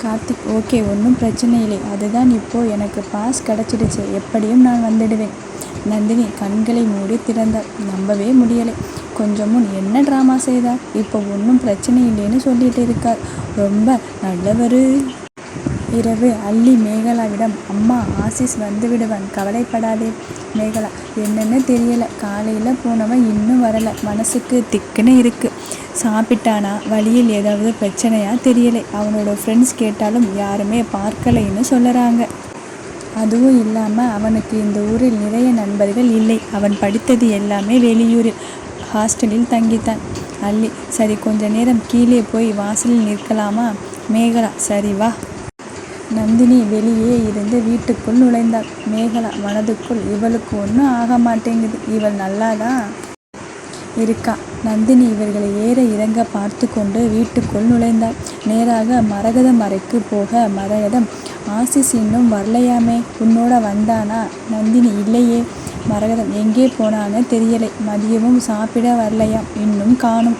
Karthik okay, ஒன்றும் பிரச்சனை இல்லை. அதுதான் இப்போ எனக்கு பாஸ் கிடச்சிடுச்சு, எப்படியும் நான் வந்துடுவேன். நந்தினி கண்களை மூடி திறந்தாள். நம்பவே முடியலை. கொஞ்சம் முன் என்ன ட்ராமா செய்தார், இப்போ ஒன்றும் பிரச்சனை இல்லைன்னு சொல்லிட்டு இருக்கார். ரொம்ப நல்லவரு. இரவு அல்லி மேகலாவிடம், அம்மா ஆசிஸ் வந்து விடுவான், கவலைப்படாதே. மேகலா, என்னன்னு தெரியல, காலையில் போனவன் இன்னும் வரலை, மனசுக்கு திக்குன்னு இருக்கு. சாப்பிட்டானா, வழியில் ஏதாவது பிரச்சனையா தெரியலை. அவனோட ஃப்ரெண்ட்ஸ் கேட்டாலும் யாருமே பார்க்கலைன்னு சொல்லுறாங்க. அதுவும் இல்லாமல் அவனுக்கு இந்த ஊரில் நிறைய நண்பர்கள் இல்லை. அவன் படித்தது எல்லாமே வெளியூரில், ஹாஸ்டலில் தங்கித்தான். அல்லி, சரி கொஞ்ச நேரம் கீழே போய் வாசலில் நிற்கலாமா? மேகலா, சரி வா. நந்தினி வெளியே இருந்து வீட்டுக்குள் நுழைந்தாள். மேகலா மனதுக்குள், இவளுக்கு ஒன்றும் ஆக மாட்டேங்குது, இவள் நல்லாதான் இருக்கா. நந்தினி இவர்களை ஏற இறங்க பார்த்து கொண்டு வீட்டுக்குள் நுழைந்தாள். நேராக மரகதம் அறைக்கு போக, மரகதம், ஆசிஸ் இன்னும் வரலையாமே, உன்னோட வந்தானா? நந்தினி, இல்லையே. மரகதம், எங்கே போனான்னு தெரியலை, மதியமும் சாப்பிட வரலையாம், இன்னும் காணும்.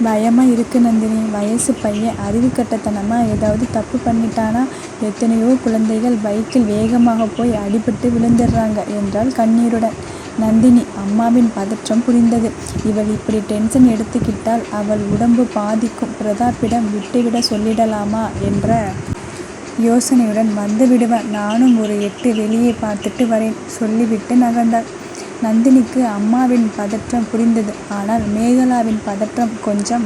பயமாக இருக்கு நந்தினி, வயசு பையன் அறிவு கட்டத்தனமாக ஏதாவது தப்பு பண்ணிட்டானா? எத்தனையோ குழந்தைகள் பைக்கில் வேகமாக போய் அடிபட்டு விழுந்துடுறாங்க என்றால் கண்ணீருடன். நந்தினி அம்மாவின் பதற்றம் புரிந்தது. இவள் இப்படி டென்ஷன் எடுத்துக்கிட்டால் அவள் உடம்பு பாதிக்கும். பிரதாப்பிடம் விட்டுவிட சொல்லிடலாமா என்ற யோசனையுடன், வந்து விடுவேன், நானும் ஒரு 8 வெளியே பார்த்துட்டு வரேன், சொல்லிவிட்டு நகர்ந்தாள். நந்தினிக்கு அம்மாவின் பதற்றம் புரிந்தது. ஆனால் மேகலாவின் பதற்றம் கொஞ்சம்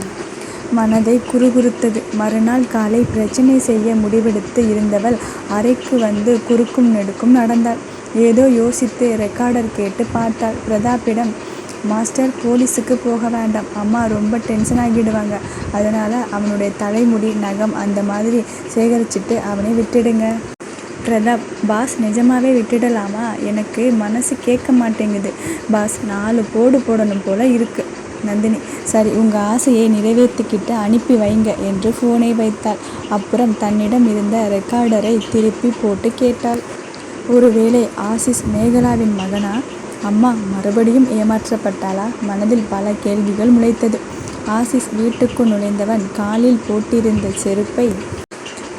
மனதை குறுகுறுத்தது. மறுநாள் காலை பிரச்சனை செய்ய முடிவெடுத்து இருந்தவள் அறைக்கு வந்து குறுக்கும் நெடுக்கும் நடந்தாள். ஏதோ யோசித்து ரெக்கார்டர் கேட்டு பார்த்தாள். பிரதாப்பிடம், மாஸ்டர், போலீஸுக்கு போக வேண்டாம், அம்மா ரொம்ப டென்ஷன் ஆகிடுவாங்க, அதனால அவனுடைய தலைமுடி நகம் அந்த மாதிரி சேகரிச்சுட்டு அவனை விட்டுடுங்க. பிரதாப், பாஸ் நிஜமாவே விட்டுடலாமா? எனக்கு மனசு கேட்க மாட்டேங்குது பாஸ், 4 போடு போடணும் போல இருக்கு. நந்தினி, சரி உங்கள் ஆசையை நிறைவேற்றிக்கிட்டு அனுப்பி வைங்க என்று ஃபோனை வைத்தாள். அப்புறம் தன்னிடம் இருந்த ரெக்கார்டரை திருப்பி போட்டு கேட்டாள், ஒருவேளை ஆசிஸ் மேகலாவின் மகனா? அம்மா மறுபடியும் ஏமாற்றப்பட்டாளா? மனதில் பல கேள்விகள் முளைத்தது. ஆசிஸ் வீட்டுக்கு நுழைந்தவன் காலில் போட்டிருந்த செருப்பை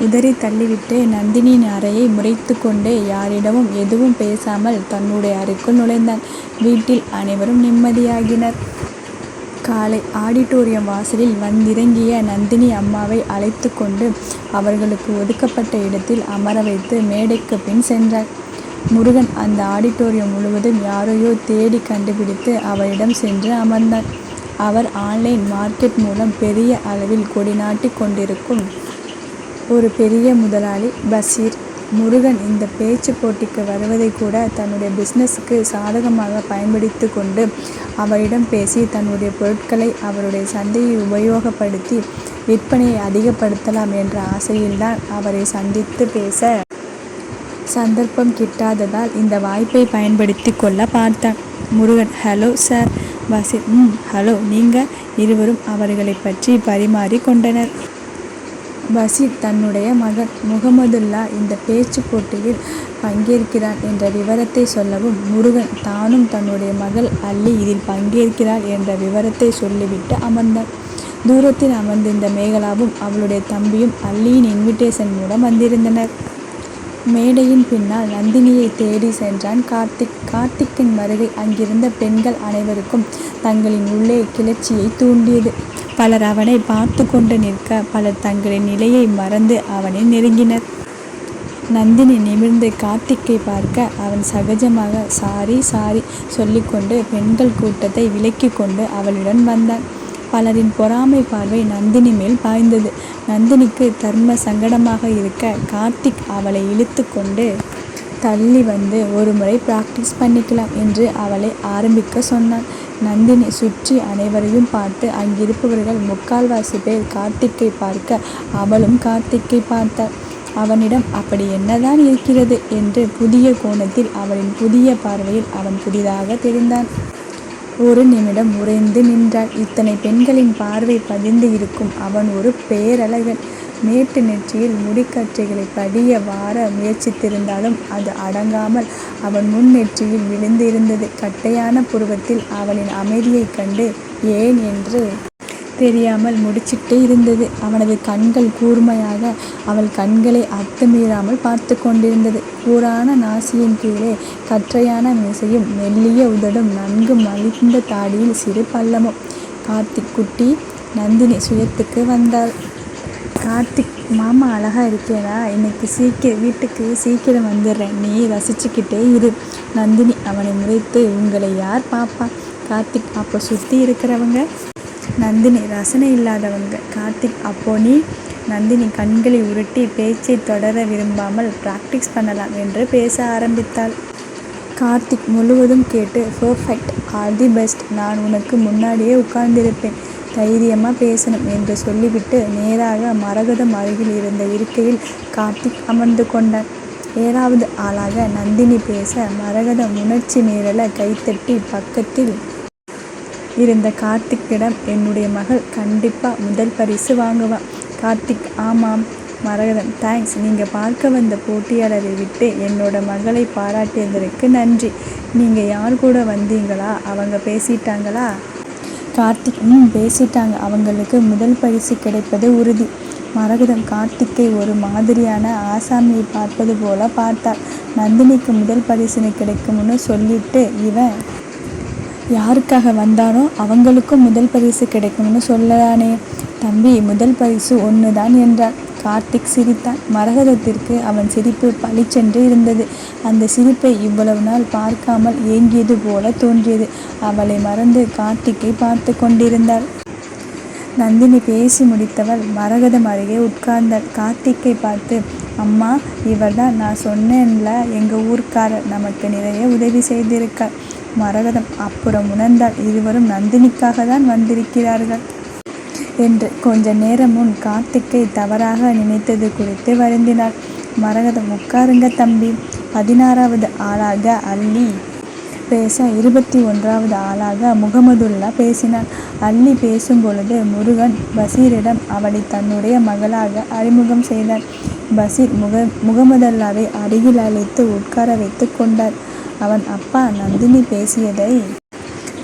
உதறி தள்ளிவிட்டு நந்தினியின் அறையை முறைத்து கொண்டே யாரிடமும் எதுவும் பேசாமல் தன்னுடைய அறைக்குள் நுழைந்தான். வீட்டில் அனைவரும் நிம்மதியாகினர். காலை ஆடிட்டோரியம் வாசலில் வந்திறங்கிய நந்தினி அம்மாவை அழைத்து கொண்டு அவர்களுக்கு ஒதுக்கப்பட்ட இடத்தில் அமர வைத்து மேடைக்கு பின் சென்றார். முருகன் அந்த ஆடிட்டோரியம் முழுவதும் யாரையோ தேடி கண்டுபிடித்து அவரிடம் சென்று அமர்ந்தார். அவர் ஆன்லைன் மார்க்கெட் மூலம் பெரிய அளவில் கொடி நாட்டி கொண்டிருக்கும் ஒரு பெரிய முதலாளி பஷீர். முருகன் இந்த பேச்சு போட்டிக்கு வருவதை கூட தன்னுடைய பிஸ்னஸுக்கு சாதகமாக பயன்படுத்தி கொண்டு அவரிடம் பேசி தன்னுடைய பொருட்களை அவருடைய சந்தையை உபயோகப்படுத்தி விற்பனையை அதிகப்படுத்தலாம் என்ற ஆசையில்தான் அவரை சந்தித்து பேச சந்தர்ப்பம் கிட்டாததால் இந்த வாய்ப்பை பயன்படுத்தி கொள்ள பார்த்தான். Murugan, hello sir. Basheer, hello. நீங்கள் இருவரும் அவர்களை பற்றி பரிமாறி கொண்டனர். பஷீர் தன்னுடைய மகன் முகமதுல்லா இந்த பேச்சு போட்டியில் பங்கேற்கிறான் என்ற விவரத்தை சொல்லவும், முருகன் தானும் தன்னுடைய மகள் அல்லி இதில் பங்கேற்கிறாள் என்ற விவரத்தை சொல்லிவிட்டு அமர்ந்தார். தூரத்தில் அமர்ந்திருந்த மேகலாவும் அவளுடைய தம்பியும் அல்லியின் இன்விடேஷன் மூலம் வந்திருந்தனர். மேடையின் பின்னால் நந்தினியை தேடி சென்றான் கார்த்திக். கார்த்திக்கின் வருகை அங்கிருந்த பெண்கள் அனைவருக்கும் தங்களின் உள்ளே கிளர்ச்சியை தூண்டியது. பலர் அவனை பார்த்து கொண்டு நிற்க, பலர் தங்களின் நிலையை மறந்து அவனை நெருங்கினர். நந்தினி நிமிர்ந்து கார்த்திக்கை பார்க்க, அவன் சகஜமாக சாரி சாரி சொல்லிக்கொண்டு பெண்கள் கூட்டத்தை விலக்கி கொண்டு அவளுடன் வந்தான். பலரின் பொறாமை பார்வை நந்தினி மேல் பாய்ந்தது. நந்தினிக்கு தர்ம சங்கடமாக இருக்க, கார்த்திக் அவளை இழுத்து கொண்டு தள்ளி வந்து ஒரு முறை பிராக்டிஸ் பண்ணிக்கலாம் என்று அவளை ஆரம்பிக்க சொன்னான். நந்தினி சுற்றி அனைவரையும் பார்த்து அங்கிருப்பவர்கள் முக்கால்வாசி பேர் கார்த்திக்கை பார்க்க அவளும் கார்த்திக்கை பார்த்தாள். அவனிடம் அப்படி என்னதான் இருக்கிறது என்று புதிய கோணத்தில் அவளின் புதிய பார்வையில் அவன் புதிதாக தெரிந்தான். ஒரு நிமிடம் உறைந்து நின்றாள். இத்தனை பெண்களின் பார்வை பதிந்து இருக்கும் அவன் ஒரு பேரழகன். மேட்டு நெற்றியில் முடிக்கற்றைகளை படிய வார முயற்சித்திருந்தாலும் அது அடங்காமல் அவன் முன் நெற்றியில் விழுந்து இருந்தது. கட்டையான புருவத்தில் அவளின் அமைதியை கண்டு ஏன் என்று தெரியாமல் முடிச்சிட்டே இருந்தது. அவனது கண்கள் கூர்மையாக அவள் கண்களை அத்துமீறாமல் பார்த்து கொண்டிருந்தது. கூரான நாசியின் கீழே கற்றையான மீசையும் மெல்லிய உதடும் நன்கு மலிந்த தாடியில் சிறு பள்ளமும். கார்த்திக் குட்டி. நந்தினி சுயத்துக்கு வந்தாள். கார்த்திக் மாமா அழகா இருக்கேடா, இன்னைக்கு வீட்டுக்கு சீக்கிரம் வந்துடுறேன், நீ ரசிச்சுக்கிட்டே இரு. நந்தினி அவனை முறைத்து, உங்களை யார் பாப்பா? கார்த்திக் அப்போ சுற்றி இருக்கிறவங்க? நந்தினி ரசனை இல்லாதவங்க. கார்த்திக் அப்போ நீ? நந்தினி கண்களை உருட்டி பேச்சை தொடர விரும்பாமல் பிராக்டிஸ் பண்ணலாம் என்று பேச ஆரம்பித்தாள். கார்த்திக் முழுவதும் கேட்டு, பெர்ஃபெக்ட், ஆல் தி பெஸ்ட், நான் உனக்கு முன்னாடியே உட்கார்ந்திருப்பேன், தைரியமாக பேசணும் என்று சொல்லிவிட்டு நேராக மரகதம் அருகில் இருந்த இருக்கையில் கார்த்திக் அமர்ந்து கொண்டான். 7வது ஆளாக நந்தினி பேச மரகதம் உணர்ச்சி மீறல கைத்தட்டி பக்கத்தில் இருந்த கார்த்திக்கிடம், என்னுடைய மகள் கண்டிப்பாக முதல் பரிசு வாங்குவா. கார்த்திக் ஆமாம். மரகதம் தேங்க்ஸ், நீங்கள் பார்க்க வந்த போட்டியாளரை விட்டு என்னோட மகளை பாராட்டியதற்கு நன்றி. நீங்கள் யார் கூட வந்தீங்களா? அவங்க பேசிட்டாங்களா? கார்த்திக் பேசிட்டாங்க, அவங்களுக்கு முதல் பரிசு கிடைப்பது உறுதி. மரகதம் கார்த்திக்கை ஒரு மாதிரியான ஆசாமியை பார்ப்பது போல பார்த்தாள். நந்தினிக்கு முதல் பரிசுன்னு கிடைக்கும்னு சொல்லிட்டு இவன் யாருக்காக வந்தானோ அவங்களுக்கும் முதல் பரிசு கிடைக்கும்னு சொல்லலானே. தம்பி, முதல் பரிசு 1 தான் என்றான். கார்த்திக் சிரித்தான். மரகதத்திற்கு அவன் சிரிப்பு பளிச்சென்று இருந்தது. அந்த சிரிப்பை இவ்வளவு நாள் பார்க்காமல் ஏங்கியது போல தோன்றியது. அவளை மறந்து கார்த்திக்கை பார்த்து கொண்டிருந்தாள். நந்தினி பேசி முடித்தவள் மரகதம் அருகே உட்கார்ந்தாள். கார்த்திக்கை பார்த்து, அம்மா, இவர்தான் நான் சொன்னேன்ல, எங்கள் ஊர்க்காரர், நமக்கு நிறைய உதவி செய்திருக்கார். மரகதம் அப்புறம் உணர்ந்தாள், இருவரும் நந்தினிக்காக தான் வந்திருக்கிறார்கள் என்று. கொஞ்ச நேரம் முன் கார்த்திக்கை தவறாக நினைத்தது குறித்து வருந்தினாள். மரகதம் உட்காருங்க தம்பி. 16வது ஆளாக அல்லி பேச 21வது ஆளாக முகமதுல்லா பேசினான். அல்லி பேசும் பொழுது முருகன் பஷீரிடம் அவளை தன்னுடைய மகளாக அறிமுகம் செய்தார். பஷீர் முகமதுல்லாவை அருகில் அழைத்து உட்கார வைத்து கொண்டார். அவன் அப்பா, நந்தினி பேசியதை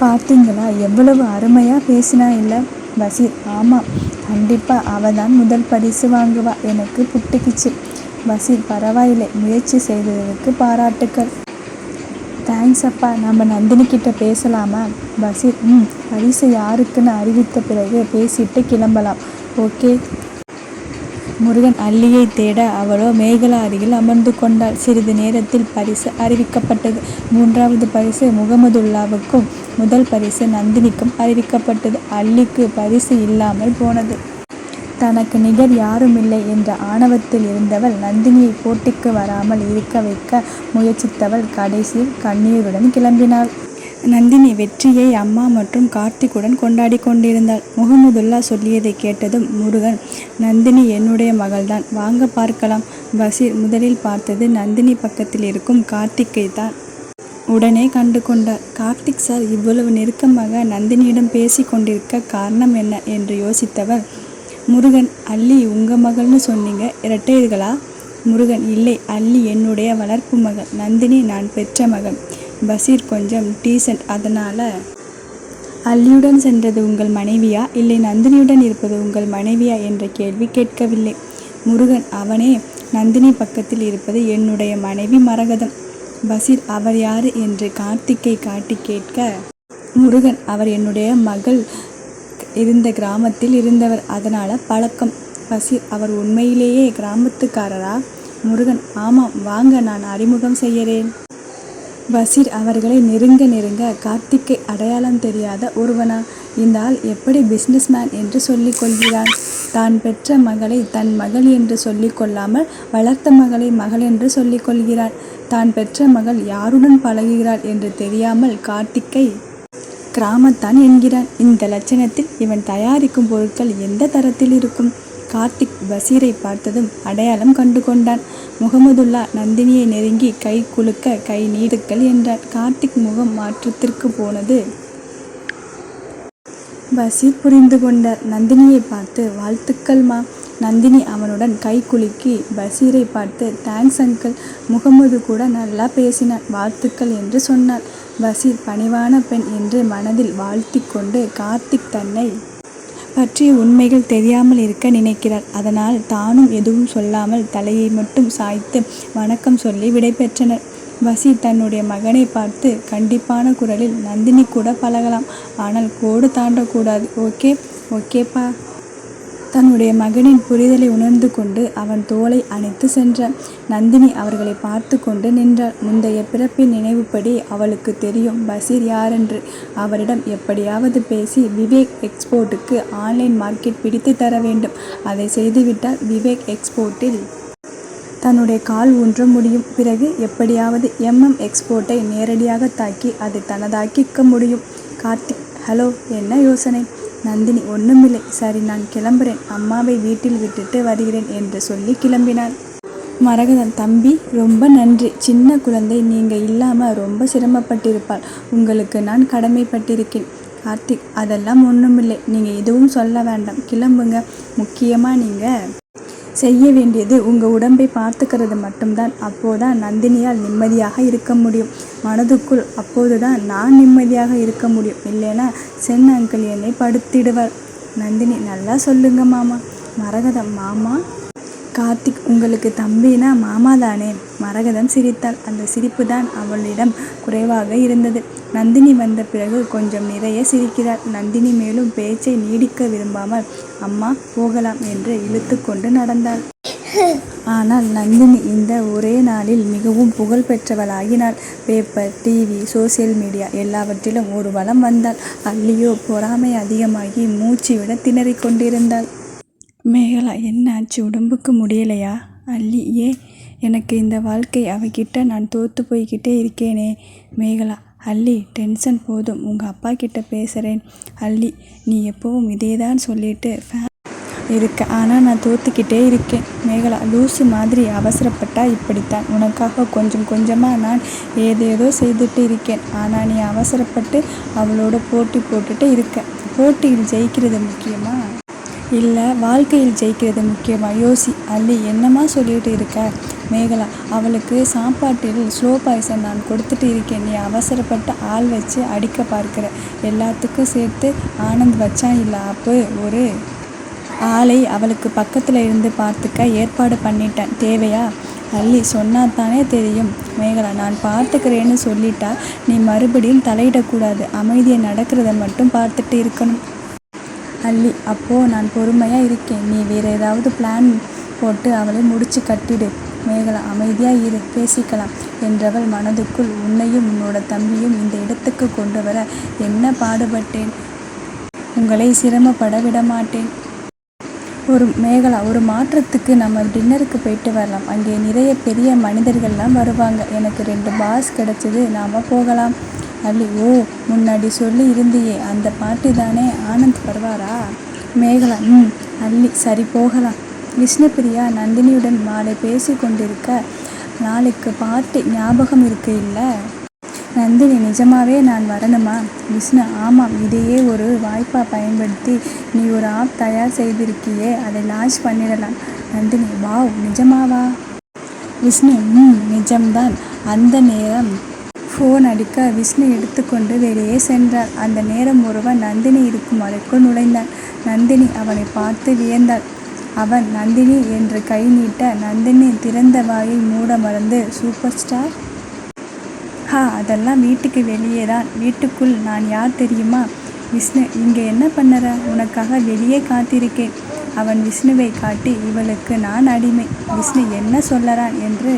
பார்த்தீங்களா? எவ்வளவு அருமையாக பேசினா இல்லை? பஷீர் ஆமாம், கண்டிப்பாக அவள் தான் முதல் பரிசு வாங்குவா, எனக்கு புட்டுக்குச்சு. பஷீர் பரவாயில்லை, முயற்சி செய்ததற்கு பாராட்டுக்கள். தேங்க்ஸ் அப்பா, நம்ம நந்தினி கிட்ட பேசலாமா? பஷீர் பரிசு யாருக்குன்னு அறிவித்த பிறகு பேசிட்டு கிளம்பலாம். ஓகே. முருகன் அல்லியை தேட அவளோ மேகலா அருகில் அமர்ந்து கொண்டாள். சிறிது நேரத்தில் பரிசு அறிவிக்கப்பட்டது. 3வது பரிசு முகமதுல்லாவுக்கும் முதல் பரிசு நந்தினிக்கும் அறிவிக்கப்பட்டது. அல்லிக்கு பரிசு இல்லாமல் போனது. தனக்கு நிகர் யாருமில்லை என்ற ஆணவத்தில் இருந்தவள் நந்தினியை போட்டிக்கு வராமல் இருக்க வைக்க முயற்சித்தவள் கடைசியில் கண்ணீருடன் கிளம்பினாள். நந்தினி வெற்றியை அம்மா மற்றும் கார்த்திக்குடன் கொண்டாடி கொண்டிருந்தாள். முகமதுல்லா சொல்லியதை கேட்டதும் முருகன், நந்தினி என்னுடைய மகள்தான், வாங்க பார்க்கலாம். பஷீர் முதலில் பார்த்தது நந்தினி பக்கத்தில் இருக்கும் கார்த்திக்கை தான். உடனே கண்டு கொண்டார். கார்த்திக் சார் இவ்வளவு நெருக்கமாக நந்தினியிடம் பேசி கொண்டிருக்க காரணம் என்ன என்று யோசித்தவர், முருகன், அல்லி உங்க மகள்னு சொன்னீங்க, இரட்டையர்களா? முருகன், இல்லை, அல்லி என்னுடைய வளர்ப்பு மகள், நந்தினி நான் பெற்ற மகள். பஷீர் கொஞ்சம் டீசன்ட், அதனால அல்லியுடன் சென்றது உங்கள் மனைவியா, இல்லை நந்தினியுடன் இருப்பது உங்கள் மனைவியா என்ற கேள்வி கேட்கவில்லை. முருகன், அவனே நந்தினி பக்கத்தில் இருப்பது என்னுடைய மனைவி மரகதம். பஷீர், அவர் யாரு என்று கார்த்திக்கை காட்டி கேட்க, முருகன், அவர் என்னுடைய மகள் இருந்த கிராமத்தில் இருந்தவர், அதனால பழக்கம். பஷீர், அவர் உண்மையிலேயே கிராமத்துக்காரரா? முருகன், ஆமாம், வாங்க நான் அறிமுகம் செய்யறேன். பஷீர் அவர்களை நெருங்க கார்த்திக்கை அடையாளம் தெரியாத ஒருவனா? இந்த ஆள் எப்படி பிஸ்னஸ் மேன் என்று சொல்லிக் கொள்கிறான்? தான் பெற்ற மகளை தன் மகள் என்று சொல்லிக் கொள்ளாமல் வளர்த்த மகளை மகள் என்று சொல்லிக் கொள்கிறான். தான் பெற்ற மகள் யாருடன் பழகுகிறாள் என்று தெரியாமல் கார்த்திக்கை கிராமத்தான் என்கிறான். இந்த லட்சணத்தில் இவன் தயாரிக்கும் பொருட்கள் எந்த தரத்தில் இருக்கும்? கார்த்திக் பஷீரை பார்த்ததும் அடையாளம் கண்டு கொண்டான். முகமதுல்லா நந்தினியை நெருங்கி கை குலுக்க, கை நீட்டுக்கள் என்றார். கார்த்திக் முகம் மாற்றத்திற்கு போனது பஷீர் புரிந்து கொண்டார். நந்தினியை பார்த்து, வாழ்த்துக்கள்மா. நந்தினி அவனுடன் கை குலுக்கி பஷீரை பார்த்து, தேங்க்ஸ் அங்கிள், முகமது கூட நல்லா பேசினான், வாழ்த்துக்கள் என்று சொன்னார். பஷீர் பணிவான பெண் என்று மனதில் வாழ்த்தி கொண்டு கார்த்திக் தன்னை பற்றிய உண்மைகள் தெரியாமல் இருக்க நினைக்கிறார். அதனால் தானும் எதுவும் சொல்லாமல் தலையை மட்டும் சாய்த்து வணக்கம் சொல்லி விடைபெற்றனர். பஷீர் தன்னுடைய மகனை பார்த்து கண்டிப்பான குரலில், நந்தினி கூட பழகலாம், ஆனால் கோடு தாண்டக்கூடாது. ஓகே ஓகேப்பா. தன்னுடைய மகனின் புரிதலை உணர்ந்து கொண்டு அவன் தோளை அணைத்து சென்றான். நந்தினி அவர்களை பார்த்து கொண்டு நின்றாள். முந்தைய பிறப்பின் நினைவுப்படி அவளுக்கு தெரியும் பஷீர் யாரென்று. அவரிடம் எப்படியாவது பேசி விவேக் எக்ஸ்போர்ட்டுக்கு ஆன்லைன் மார்க்கெட் பிடித்து தர வேண்டும். அதை செய்துவிட்டால் விவேக் எக்ஸ்போர்ட்டில் தன்னுடைய கால் ஊன்ற முடியும். பிறகு எப்படியாவது எக்ஸ்போர்ட்டை நேரடியாக தாக்கி அதை தனதாக்கிக்க முடியும். கார்த்திக், ஹலோ, என்ன யோசனை? நந்தினி, ஒன்றுமில்லை. சரி, நான் கிளம்புறேன். அம்மாவை வீட்டில் விட்டுட்டு வருகிறேன் என்று சொல்லி கிளம்பினாள். மரகதம், தம்பி, ரொம்ப நன்றி. சின்ன குழந்தை, நீங்கள் இல்லாமல் ரொம்ப சிரமப்பட்டிருப்பாள். உங்களுக்கு நான் கடமைப்பட்டிருக்கேன். கார்த்திக், அதெல்லாம் ஒன்றுமில்லை. நீங்கள் எதுவும் சொல்ல வேண்டாம், கிளம்புங்க. முக்கியமாக நீங்கள் செய்ய வேண்டியது உங்கள் உடம்பை பார்த்துக்கிறது மட்டும்தான். அப்போதான் நந்தினியால் நிம்மதியாக இருக்க முடியும். மனதுக்குள் அப்போதுதான் நான் நிம்மதியாக இருக்க முடியும். இல்லைனா சென் அங்கிள் என்னை படுத்திடுவார். நந்தினி, நல்லா சொல்லுங்க மாமா. மரகதம், மாமா? கார்த்திக், உங்களுக்கு தம்பினா மாமா தானே? மரகதம் சிரித்தாள். அந்த சிரிப்பு தான் அவளிடம் குறைவாக இருந்தது. நந்தினி வந்த பிறகு கொஞ்சம் நிறைய சிரிக்கிறாள். நந்தினி மேலும் பேச்சை நீடிக்க விரும்பாமல், அம்மா போகலாம் என்று இழுத்து கொண்டு நடந்தாள். ஆனால் நந்தினி இந்த ஒரே நாளில் மிகவும் புகழ் பெற்றவளாகினாள். பேப்பர், டிவி, சோசியல் மீடியா எல்லாவற்றிலும் ஒரு வலம் வந்தாள். அல்லியோ பொறாமை அதிகமாகி மூச்சு விட திணறிக் கொண்டிருந்தாள். மேகலா, என்னாச்சு? உடம்புக்கு முடியலையா? அல்லி, எனக்கு இந்த வாழ்க்கை அவகிட்ட நான் தோற்று போய்கிட்டே இருக்கேனே. மேகலா, அல்லி, டென்ஷன் போதும், உங்கள் அப்பா கிட்ட பேசுகிறேன். அல்லி, நீ எப்பவும் இதேதான் சொல்லிட்டு இருக்க, ஆனால் நான் தோற்றுக்கிட்டே இருக்கேன். மேகலா, லூசு மாதிரி அவசரப்பட்டா இப்படித்தான். உனக்காக கொஞ்சம் கொஞ்சமாக நான் ஏதேதோ செய்துட்டு இருக்கேன். ஆனால் நீ அவசரப்பட்டு அவளோட போட்டி போட்டுட்டு இருக்க. போட்டியில் ஜெயிக்கிறது முக்கியமா, இல்லை வாழ்க்கையில் ஜெயிக்கிறது முக்கியமா? யோசி. அல்லி, என்னம்மா சொல்லிட்டு இருக்க? மேகலா, அவளுக்கு சாப்பாட்டில் ஸ்லோ பாய்சன் நான் கொடுத்துட்டு இருக்கேன். நீ அவசரப்பட்டு ஆள் வச்சு அடிக்க பார்க்குற. எல்லாத்துக்கும் சேர்த்து ஆனந்த் வச்சான் இல்லை, அப்போ ஒரு ஆளை அவளுக்கு பக்கத்தில் இருந்து பார்த்துக்க ஏற்பாடு பண்ணிட்டேன். தேவையா? அல்லி, சொன்னாத்தானே தெரியும். மேகலா, நான் பார்த்துக்கிறேன்னு சொல்லிட்டா நீ மறுபடியும் தலையிடக்கூடாது. அமைதியை நடக்கிறத மட்டும் பார்த்துட்டு இருக்கணும். அல்லி, அப்போது நான் பொறுமையாக இருக்கேன். நீ வேறு ஏதாவது பிளான் போட்டு அவளை முடிச்சு கட்டிடு. மேகலா, அமைதியாக இரு, பேசிக்கலாம் என்றவள் மனதுக்குள், உன்னையும் உன்னோட தம்பியும் இந்த இடத்துக்கு கொண்டு வர என்ன பாடுபட்டேன். உங்களை சிரமப்பட விட மாட்டேன். மேகலா, ஒரு மாற்றத்துக்கு நம்ம டின்னருக்கு போயிட்டு வரலாம். அங்கே நிறைய பெரிய மனிதர்கள்லாம் வருவாங்க. எனக்கு 2 பாஸ் கிடச்சிது, நாம் போகலாம். அல்லி, ஓ, முன்னாடி சொல்லி இருந்தியே, அந்த பாட்டி தானே? ஆனந்த் வருவாரா? மேகலா, அல்லி, சரி, போகலாம். விஷ்ணுபிரியா நந்தினியுடன் மாலை பேசி கொண்டிருக்க, நாளைக்கு பார்ட்டி ஞாபகம் இருக்கு இல்லை? நந்தினி, நிஜமாவே நான் வரணுமா? விஷ்ணு, ஆமாம், இதையே ஒரு வாய்ப்பாக பயன்படுத்தி நீ ஒரு ஆப் தயார் செய்திருக்கியே, அதை லான்ச் பண்ணிடலாம். நந்தினி, வாவ், நிஜமாவா? விஷ்ணு, நிஜம்தான். அந்த நேரம் ஃபோன் அடிக்க விஷ்ணு எடுத்துக்கொண்டு வெளியே சென்றார். அந்த நேரம் ஒருவன் நந்தினி இருக்கும் அறைக்குள் நுழைந்தான். நந்தினி அவனை பார்த்து வியந்தாள். அவன் நந்தினி என்று கை நீட்ட, நந்தினி திறந்த வாயை மூட மறந்து, சூப்பர் ஸ்டார்? அதெல்லாம் வீட்டுக்கு வெளியே தான். வீட்டுக்குள் நான் யார் தெரியுமா? விஷ்ணு, இங்கே என்ன பண்ணுற? உனக்காக வெளியே காத்திருக்கேன். அவன் விஷ்ணுவை காட்டி, இவளுக்கு நான் அடிமை. விஷ்ணு என்ன சொல்லறான் என்று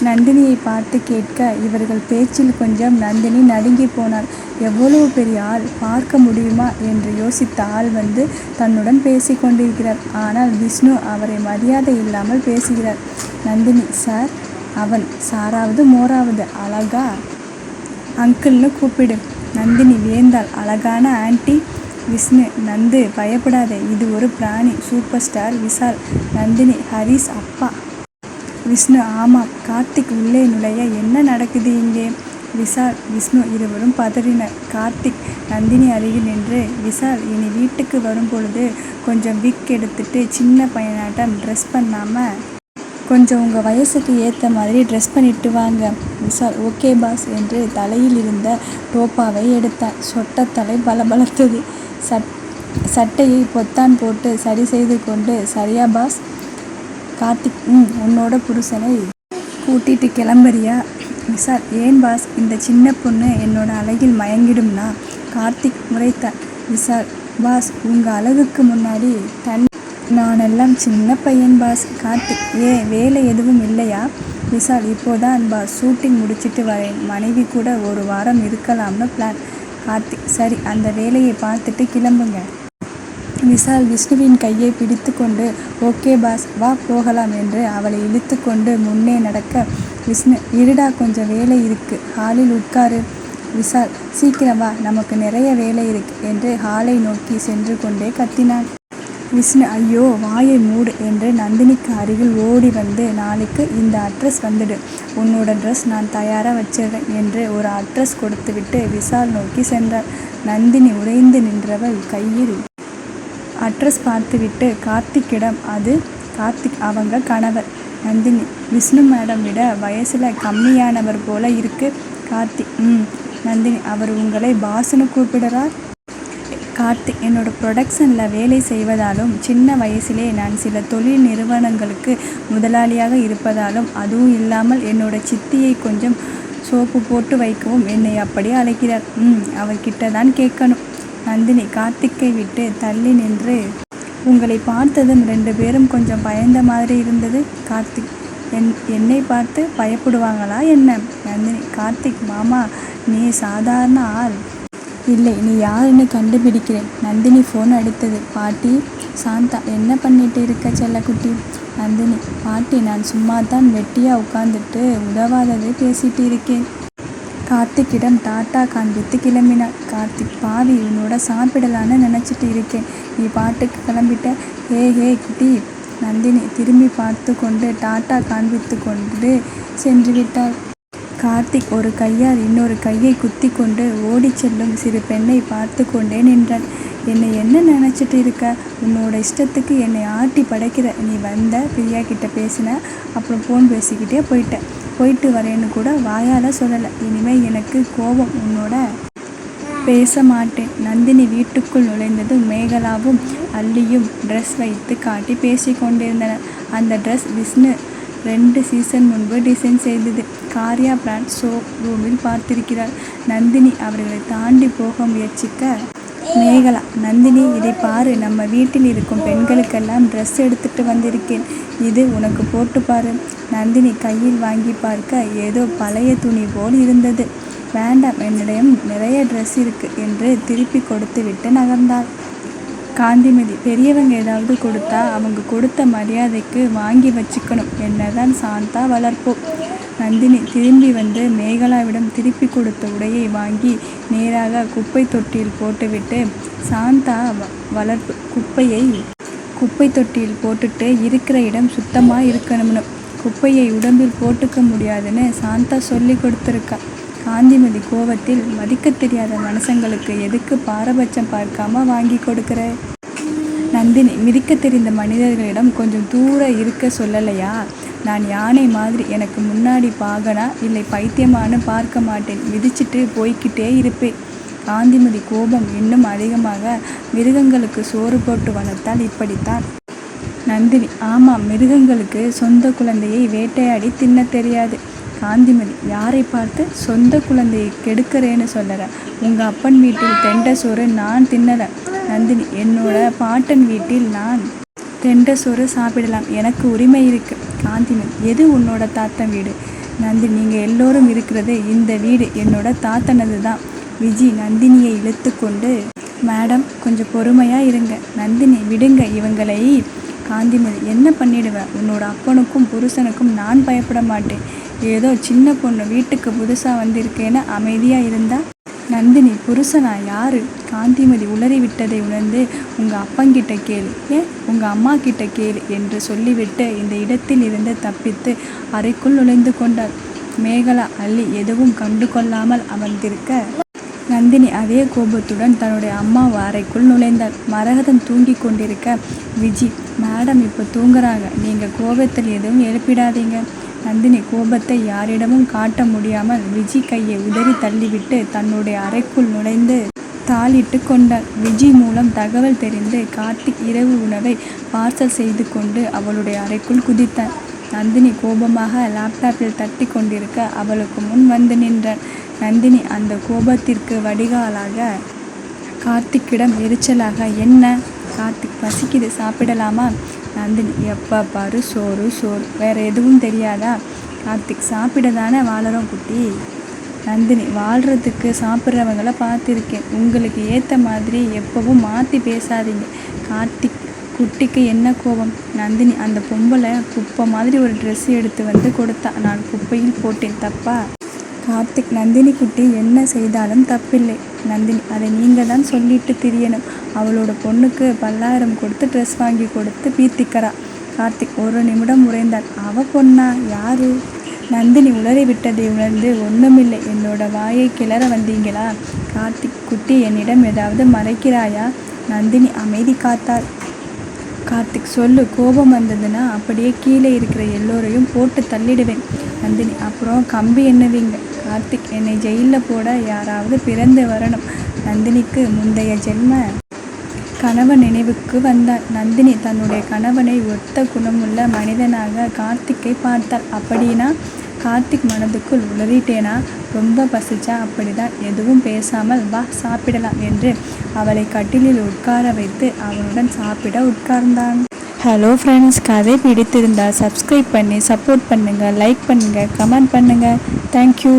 நந்தினியை பார்த்து கேட்க, இவர்கள் பேச்சில் கொஞ்சம் நந்தினி நடுங்கி போனாள். எவ்வளவு பெரிய ஆள், பார்க்க முடியுமா என்று யோசித்த ஆள் வந்து தன்னுடன் பேசி கொண்டிருக்கிறார். ஆனால் விஷ்ணு அவரை மரியாதை இல்லாமல் பேசுகிறார். நந்தினி, சார். அவன், சாராவது மோராவது, அழகா அங்கிள்னு கூப்பிடு. நந்தினி வியந்தாள். அழகான ஆன்ட்டி. விஷ்ணு, நந்து, பயப்படாதே, இது ஒரு பிராணி. Super star Vishal. நந்தினி, ஹரிஸ் அப்பா. விஷ்ணு, ஆமாம். கார்த்திக் உள்ளே நுழைய, என்ன நடக்குது இங்கே? விஷால், விஷ்ணு இருவரும் பதறினர். கார்த்திக் நந்தினி அருகில் நின்று, விஷால், இனி வீட்டுக்கு வரும் பொழுது கொஞ்சம் விக் எடுத்துட்டு சின்ன பையனாட்டம் ட்ரெஸ் பண்ணாமல் கொஞ்சம் உங்கள் வயசுக்கு ஏற்ற மாதிரி ட்ரெஸ் பண்ணிட்டு வாங்க. விஷால், ஓகே பாஸ் என்று தலையில் இருந்த டோப்பாவை எடுத்தார். சொட்டத்தலை பலபலத்தது. சட்டையை பொத்தான் போட்டு சரி செய்து கொண்டு, சரியா பாஸ்? கார்த்திக் உன்னோட புருஷனை கூட்டிட்டு கிளம்புறியா? விஷால் ஏன் பாஸ், இந்த சின்ன பொண்ணு என்னோட அழகில் மயங்கிடும்னா? கார்த்திக் முறைத்தார். விஷால் பாஸ், உங்க அழகுக்கு முன்னாடி நானெல்லாம் சின்ன பையன் பாஸ். கார்த்திக் வேலை எதுவும் இல்லையா? விஷால் இப்போதான் பாஸ் ஷூட்டிங் முடிச்சிட்டு வரேன். மனைவி கூட ஒரு வாரம் இருக்கலாம்னு பிளான். கார்த்திக் சரி, அந்த வேலையை பார்த்துட்டு கிளம்புங்க. விஷால் விஷ்ணுவின் கையை பிடித்து கொண்டு ஓகே பாஸ், வா போகலாம் என்று அவளை இழுத்து கொண்டு முன்னே நடக்க, விஷ்ணு இருடா, கொஞ்சம் வேலை இருக்கு, ஹாலில் உட்காரு. விஷால் சீக்கிரம் வா, நமக்கு நிறைய வேலை இருக்கு என்று ஹாலை நோக்கி சென்று கொண்டே கத்தினான். விஷ்ணு ஐயோ வாயை மூடு என்று நந்தினிக்கு அருகில் ஓடி வந்து, நாளைக்கு இந்த அட்ரஸ் வந்துடு, உன்னோட ட்ரெஸ் நான் தயாராக வச்சிடுறேன் என்று ஒரு அட்ரஸ் கொடுத்துவிட்டு விஷால் நோக்கி சென்றார். நந்தினி உடைந்து நின்றவள் கையில் அட்ரஸ் பார்த்துவிட்டு கார்த்திக்கிடம், அது கார்த்திக் அவங்க கணவர். நந்தினி விஷ்ணு மேடம் விட வயசில் கம்மியானவர் போல இருக்கு. கார்த்திக் நந்தினி அவர் உங்களை பாஸ்னு கூப்பிடுறார். கார்த்திக் என்னோட ப்ரொடக்ஷனில் வேலை செய்வதாலும், சின்ன வயசிலே நான் சில தொழில் நிறுவனங்களுக்கு முதலாளியாக இருப்பதாலும், அதுவும் இல்லாமல் என்னோட சித்தியை கொஞ்சம் சோப்பு போட்டு வைக்கவும் என்னை அப்படி அழைக்கிறார். அவர்கிட்ட தான் கேட்கணும். நந்தினி கார்த்திக்கை விட்டு தள்ளி நின்று, உங்களை பார்த்ததும் 2 பேரும் கொஞ்சம் பயந்த மாதிரி இருந்தது. கார்த்திக் என்னை பார்த்து பயப்படுவாங்களா என்ன? நந்தினி கார்த்திக் மாமா, நீ சாதாரண ஆள் இல்லை, நீ யாருன்னு கண்டுபிடிக்கிறேன். நந்தினி ஃபோன் அடித்தது. பாட்டி. சாந்தா என்ன பண்ணிட்டு இருக்க செல்லக்குட்டி? நந்தினி பாட்டி, நான் சும்மா தான் வெட்டியாக உட்காந்துட்டு உதவாததை பேசிட்டு இருக்கேன். கார்த்திக்கிடம் டாட்டா காண்பித்து கிளம்பினார். கார்த்திக் பாவி, உன்னோட சாப்பிடலான்னு நினச்சிட்டு இருக்கேன், நீ பாட்டுக்கு கிளம்பிட்ட. ஹே குட்டி. நந்தினி திரும்பி பார்த்து கொண்டு டாட்டா காண்பித்து கொண்டு சென்று விட்டாள். கார்த்திக் ஒரு கையால் இன்னொரு கையை குத்தி கொண்டு ஓடி செல்லும் சிறு பெண்ணை பார்த்து கொண்டே நின்றான். என்னை என்ன நினச்சிட்டு இருக்க? உன்னோட இஷ்டத்துக்கு என்னை ஆட்டி படைக்கிற. நீ வந்த, பிரியா கிட்ட பேசின, அப்புறம் ஃபோன் பேசிக்கிட்டே போயிட்டு வரேன்னு கூட வாயால் சொல்லலை. இனிமேல் எனக்கு கோபம், உன்னோட பேச மாட்டேன். நந்தினி வீட்டுக்குள் நுழைந்ததும் மேகலாவும் அல்லியும் ட்ரெஸ் வைத்து காட்டி பேசி கொண்டிருந்தனர். அந்த ட்ரெஸ் விஷ்ணு 2 சீசன் முன்பு டிசைன் செய்தது. கார்யா பிராண்ட் ஷோ ரூமில் பார்த்திருக்கிறார். நந்தினி அவர்களை தாண்டி போக முயற்சிக்க, மேகலா நந்தினி இதை பாரு, நம்ம வீட்டில் இருக்கும் பெண்களுக்கெல்லாம் ட்ரெஸ் எடுத்துட்டு வந்திருக்கேன், இது உனக்கு போட்டு பாரு. நந்தினி கையில் வாங்கி பார்க்க ஏதோ பழைய துணி போல் இருந்தது. வேண்டாம், என்னிடம் நிறைய ட்ரெஸ் இருக்கு என்று திருப்பி கொடுத்து விட்டு நகர்ந்தாள். காந்திமதி பெரியவங்க ஏதாவது கொடுத்தா அவங்க கொடுத்த மரியாதைக்கு வாங்கி வச்சுக்கணும், என்னதான் சாந்தா வளர்ப்போ. நந்தினி திரும்பி வந்து மேகலாவிடம் திருப்பி கொடுத்த உடையை வாங்கி நேராக குப்பை தொட்டியில் போட்டுவிட்டு, சாந்தா வளர்ப்பு குப்பை தொட்டியில் போட்டுட்டு இருக்கிற இடம் சுத்தமாக இருக்கணும்னு, குப்பையை உடம்பில் போட்டுக்க முடியாதுன்னு சாந்தா சொல்லி கொடுத்துருக்கா. காந்திமதி கோவத்தில், மதிக்க தெரியாத மனுஷங்களுக்கு எதுக்கு பாரபட்சம் பார்க்காம வாங்கி கொடுக்குற? நந்தினி மிதிக்க தெரிந்த மனிதர்களிடம் கொஞ்சம் தூர இருக்க சொல்லலையா? நான் யானை மாதிரி எனக்கு முன்னாடி பாகனா இல்லை பைத்தியமானு பார்க்க மாட்டேன், மிதிச்சிட்டு போய்கிட்டே இருப்பேன். காந்திமதி கோபம் இன்னும் அதிகமாக, மிருகங்களுக்கு சோறு போட்டு வளர்த்தால் இப்படித்தான். நந்தினி ஆமாம், மிருகங்களுக்கு சொந்த குழந்தையை வேட்டையாடி தின்ன தெரியாது. காந்திமதி யாரை பார்த்து சொந்த குழந்தையை கெடுக்கிறேன்னு சொல்லற? உங்கள் அப்பன் வீட்டில் தெண்டை சோறு நான் தின்னலை. நந்தினி என்னோட பாட்டன் வீட்டில் நான் தெண்டை சோறு சாப்பிடலாம், எனக்கு உரிமை இருக்கு. காந்திமதி எது உன்னோட தாத்தன் வீடு? நந்தினி நீங்கள் எல்லோரும் இருக்கிறது இந்த வீடு என்னோட தாத்தனது தான். விஜி நந்தினியை இழுத்து கொண்டு, மேடம் கொஞ்சம் பொறுமையாக இருங்க. நந்தினி விடுங்க இவங்களை. காந்திமதி என்ன பண்ணிடுவேன்? உன்னோட அப்பனுக்கும் புருஷனுக்கும் நான் பயப்பட மாட்டேன். ஏதோ சின்ன பொண்ணு வீட்டுக்கு புதுசாக வந்திருக்கேன்னு அமைதியாக இருந்தா. நந்தினி புருஷனா யாரு? காந்திமதி உளறி விட்டதை உணர்ந்து, உங்கள் அப்பங்கிட்ட கேளு, உங்கள் அம்மா கிட்ட கேளு என்று சொல்லிவிட்டு இந்த இடத்தில் இருந்து தப்பித்து அறைக்குள் நுழைந்து கொண்டார். மேகலா அல்லி எதுவும் கண்டு கொள்ளாமல் அமர்ந்திருக்க, நந்தினி அதே கோபத்துடன் தன்னுடைய அம்மா அறைக்குள் நுழைந்தாள். மரகதம் தூங்கி கொண்டிருக்க, விஜி மேடம் இப்போ தூங்குறாங்க, நீங்கள் கோபத்தில் எதுவும் எழுப்பிடாதீங்க. நந்தினி கோபத்தை யாரிடமும் காட்ட முடியாமல் விஜி கையை உதறி தள்ளிவிட்டு தன்னுடைய அறைக்குள் நுழைந்து தாளிட்டு கொண்டாள். விஜி மூலம் தகவல் தெரிந்து கார்த்திக் இரவு உணவை பார்சல் செய்து கொண்டு அவளுடைய அறைக்குள் குதித்தான். நந்தினி கோபமாக லேப்டாப்பில் தட்டி கொண்டிருக்க அவளுக்கு முன் வந்து நின்றான். நந்தினி அந்த கோபத்திற்கு வடிகாலாக கார்த்திக்கிடம் எரிச்சலாக, என்ன கார்த்திக், பசிக்குது, சாப்பிடலாமா? நந்தினி, எப்போ பாரு சோறு சோறு, வேற எதுவும் தெரியாதா? கார்த்திக், சாப்பிட தானே வாழறோம் குட்டி. நந்தினி, வாழ்கிறதுக்கு சாப்பிட்றவங்கள பார்த்துருக்கேன். உங்களுக்கு ஏற்ற மாதிரி எப்பவும் மாற்றி பேசாதீங்க. கார்த்திக், குட்டிக்கு என்ன கோபம்? நந்தினி, அந்த பொம்பளை குப்பை மாதிரி ஒரு ட்ரெஸ் எடுத்து வந்து கொடுத்தா, நான் குப்பையில் போட்டேன், தப்பா? கார்த்திக், நந்தினி குட்டி என்ன செய்தாலும் தப்பில்லை. நந்தினி, அதை நீங்கள் தான் சொல்லிட்டு திரியணும். அவளோட பொண்ணுக்கு 10,000 கொடுத்து ட்ரெஸ் வாங்கி கொடுத்து பீத்திக்கிறா. கார்த்திக் ஒரு நிமிடம் உறைந்தாள். அவ பொண்ணா? யாரு? நந்தினி உளறி விட்டதை உணர்ந்து, ஒன்றுமில்லை, என்னோட வாயை கிளற வந்தீங்களா? கார்த்திக், குட்டி, என்னிடம் ஏதாவது மறைக்கிறாயா? நந்தினி அமைதி காத்தாள். கார்த்திக், சொல்லு, கோபம் வந்ததுன்னா அப்படியே கீழே இருக்கிற எல்லோரையும் போட்டு தள்ளிடுவேன். நந்தினி, அப்புறம் கம்பி எண்ணுவீங்க. கார்த்திக், என்னை ஜெயிலில் போட யாராவது பிறந்து வரணும். நந்தினிக்கு முந்தைய ஜென்ம கணவன் நினைவுக்கு வந்தாள். நந்தினி தன்னுடைய கணவனை ஒத்த குணமுள்ள மனிதனாக கார்த்திக்கை பார்த்தாள். அப்படின்னா? கார்த்திக் மனதுக்குள் உளறிட்டேனா? ரொம்ப பசிச்சா அப்படிதான், எதுவும் பேசாமல் வா சாப்பிடலாம் என்று அவளை கட்டிலில் உட்கார வைத்து அவனுடன் சாப்பிட உட்கார்ந்தான். ஹலோ ஃப்ரெண்ட்ஸ், கதை பிடித்திருந்தால் சப்ஸ்கிரைப் பண்ணி சப்போர்ட் பண்ணுங்கள், லைக் பண்ணுங்கள், கமெண்ட் பண்ணுங்கள். தேங்க்யூ.